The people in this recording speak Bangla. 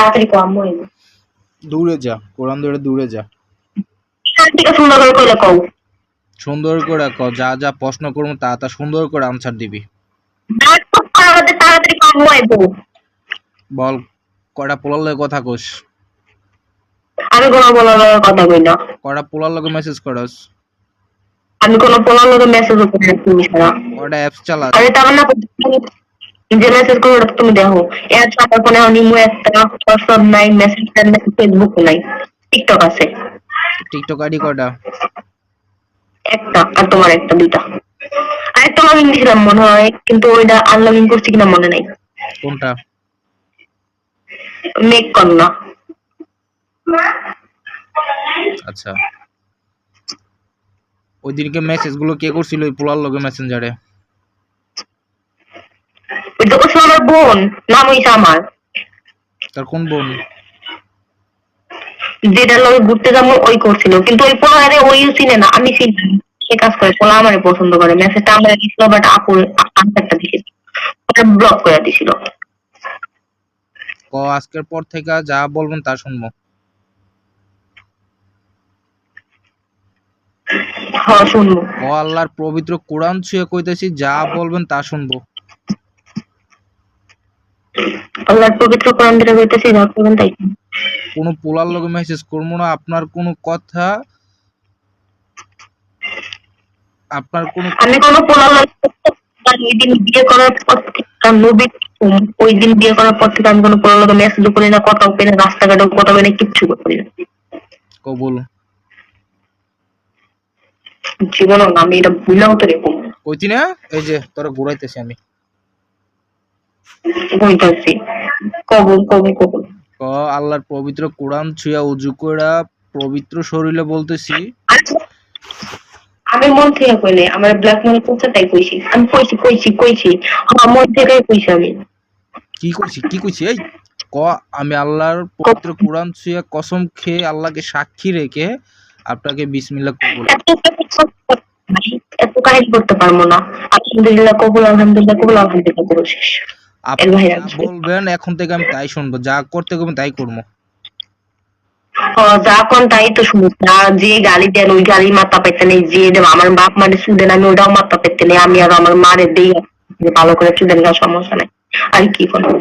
তাড়াতাড়ি কো আম্মু আইবো। দূরে যা, কোরআন ধরে দূরে যা। ঠিক আছে, সুন্দর করে কইলে কও। সুন্দর করে ক, যা যা প্রশ্ন করবো তা তা সুন্দর করে আনসার দিবি। তাড়াতাড়ি কো আম্মু আইবো। বল, কয়টা পোলার লগে কথা কস? আমি কোনো পোলার লগে কথা কই না। কয়টা পোলার লগে মেসেজ করস? আমি কোনো পোলার লগে মেসেজও করি না তুমি ছাড়া। কয়টা অ্যাপস চালাস? আরে তার না যে মেসেজ করো ওটা তুমি দেখো। এর আমার ফোনে অনিমু একটা, হোয়াটসঅ্যাপ নাই, মেসেঞ্জার নাই, ফেসবুক নাই, টিকটক আছে টিকটক আইডি কয়টা? একটা, আর তোমার একটা, দুইটা। আরেকটা লগ ইন দিয়েছিলাম মনে হয়, কিন্তু ওইটা আনলগ ইন করছি কিনা মনে নাই। কোনটা? মেক কন্যা। আচ্ছা, ওই দিনকে মেসেজ গুলো কে করছিল ওই পোলার লগে মেসেঞ্জারে? ওই তো করছে আমার বোন, নাম হইছে আমার। তার কোন বোন? যেটার লগে ঘুরতে যাবো ওই করছিল, কিন্তু ওই পোলারে ওই চিনে না, আমি চিনি। সে কাজ করে, পোলা আমারে পছন্দ করে। মেসেজটা আমরা দিছিল, বাট আপুর আনসারটা দিছিল, ওটা ব্লক করে দিছিল। ক, আজকের পর থেকে যা বলবেন তা শুনবো। হ্যাঁ শুনবো। ক, আল্লাহর পবিত্র কোরআন ছুঁয়ে কইতেছি, যা বলবেন তা শুনবো। আল্লাহর পবিত্র কোরআন যেটা কইতেছে যা করবেন তাই। কোন পোলার লগে মেসেজ করবো না, আপনার কোনো কথা, আপনার কোনো আমি কোনো পোলার ওই দিন বিয়ে করার পর থেকে নবী, ওই দিন বিয়ে করার পর থেকে আমি কোনো পোলার লগে মেসেজও করি না, কথাও করি না, রাস্তাঘাটেও কথা বলি না, কিচ্ছু করি না। কবুল। জীবনও না, আমি এটা ভুলাও তো রেখো। কইতি না, এই যে তোরা ঘুরাইতেছি আমি। বলতেছি কবুল কবুল কবুল। ক, আল্লাহর পবিত্র কোরআন ছুঁয়া উজু কইরা পবিত্র শরীরে বলতেছি। আমি মন থেকে কইলে আমার ব্ল্যাকমেল করছে তাই কইছি। আমি কইছি হ্যাঁ, মন থেকে কইছি আমি। কি কইছি কি কইছি? এই ক, আমি আল্লাহর পবিত্র কোরআন ছুঁয়া কসম খেয়ে আল্লাহকে সাক্ষী রেখে আপনাকে বিসমিল্লাহ কবুল। এত কাহিনী করতে পারবো না। আলহামদুলিল্লাহ কবুল, আলহামদুলিল্লাহ কবুল, আলহামদুলিল্লাহ পুরো শেষ। আপনি যা বলবেন এখন থেকে আমি তাই শুনবো, যা করতে করবেন তাই করবো। যা কোন তাই তো শুনুস না। যে গালি দেন ওই গালি মাথা পেতে নেই, যে আমার বাপ মারে চুদেন আমি ওটাও মাথা পেতে নেই। আমি আর আমার মারে দিই ভালো করে চুদেন না, সমস্যা নেই। আর কি করবো?